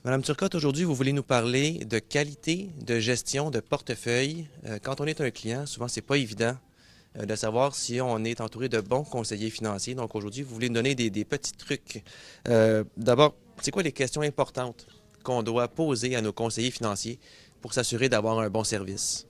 Madame Turcotte, aujourd'hui, vous voulez nous parler de qualité de gestion de portefeuille. Quand on est un client, souvent, c'est pas évident de savoir si on est entouré de bons conseillers financiers. Donc aujourd'hui, vous voulez nous donner des petits trucs. D'abord, c'est quoi les questions importantes qu'on doit poser à nos conseillers financiers pour s'assurer d'avoir un bon service?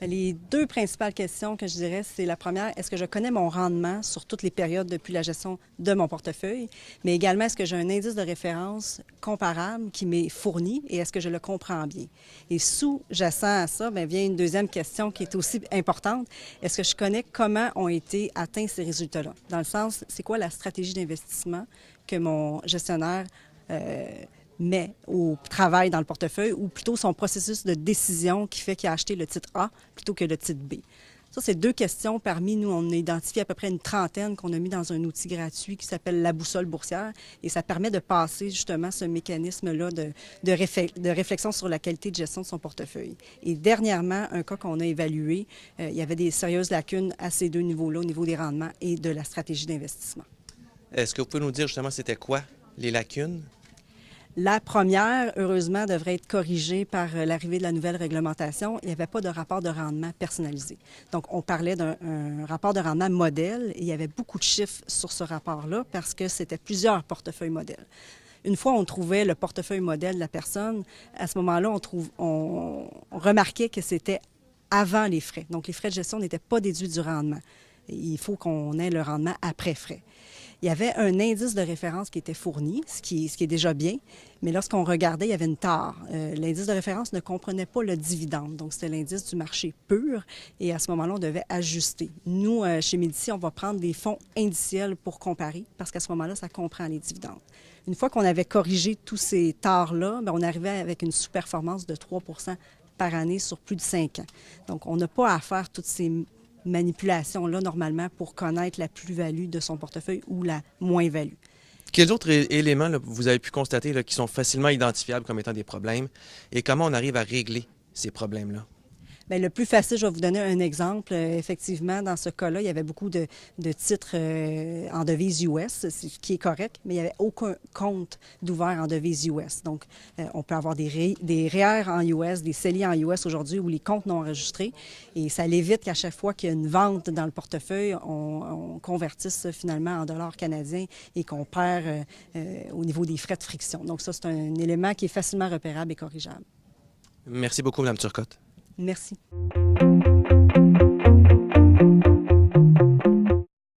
Les deux principales questions que je dirais, c'est la première, est-ce que je connais mon rendement sur toutes les périodes depuis la gestion de mon portefeuille, mais également, est-ce que j'ai un indice de référence comparable qui m'est fourni et est-ce que je le comprends bien? Et sous-jacent à ça, bien, vient une deuxième question qui est aussi importante. Est-ce que je connais comment ont été atteints ces résultats-là? Dans le sens, c'est quoi la stratégie d'investissement que mon gestionnaire met au travail dans le portefeuille ou plutôt son processus de décision qui fait qu'il a acheté le titre A plutôt que le titre B. Ça, c'est deux questions parmi nous. On a identifié à peu près une trentaine qu'on a mis dans un outil gratuit qui s'appelle la boussole boursière et ça permet de passer justement ce mécanisme-là de réflexion sur la qualité de gestion de son portefeuille. Et dernièrement, un cas qu'on a évalué, il y avait des sérieuses lacunes à ces deux niveaux-là, au niveau des rendements et de la stratégie d'investissement. Est-ce que vous pouvez nous dire justement c'était quoi les lacunes? La première, heureusement, devrait être corrigée par l'arrivée de la nouvelle réglementation. Il n'y avait pas de rapport de rendement personnalisé. Donc, on parlait d'un rapport de rendement modèle et il y avait beaucoup de chiffres sur ce rapport-là parce que c'était plusieurs portefeuilles modèles. Une fois on trouvait le portefeuille modèle de la personne, à ce moment-là, on remarquait que c'était avant les frais. Donc, les frais de gestion n'étaient pas déduits du rendement. Il faut qu'on ait le rendement après frais. Il y avait un indice de référence qui était fourni, ce qui est déjà bien, mais lorsqu'on regardait, il y avait une tare. L'indice de référence ne comprenait pas le dividende, donc c'était l'indice du marché pur, et à ce moment-là, on devait ajuster. Nous, chez Médici, on va prendre des fonds indiciels pour comparer, parce qu'à ce moment-là, ça comprend les dividendes. Une fois qu'on avait corrigé tous ces tares-là, on arrivait avec une sous-performance de 3 par année sur plus de 5 ans. Donc, on n'a pas à faire toutes ces manipulation-là, normalement, pour connaître la plus-value de son portefeuille ou la moins-value. Quels autres éléments là, vous avez pu constater là, qui sont facilement identifiables comme étant des problèmes et comment on arrive à régler ces problèmes-là? Bien, le plus facile, je vais vous donner un exemple. Effectivement, dans ce cas-là, il y avait beaucoup de titres en devise US, ce qui est correct, mais il n'y avait aucun compte d'ouvert en devise US. Donc, on peut avoir des REER en US, des CELI en US aujourd'hui où les comptes non enregistrés. Et ça l'évite qu'à chaque fois qu'il y a une vente dans le portefeuille, on convertisse finalement en dollars canadiens et qu'on perd au niveau des frais de friction. Donc, ça, c'est un élément qui est facilement repérable et corrigeable. Merci beaucoup, Mme Turcotte. Merci.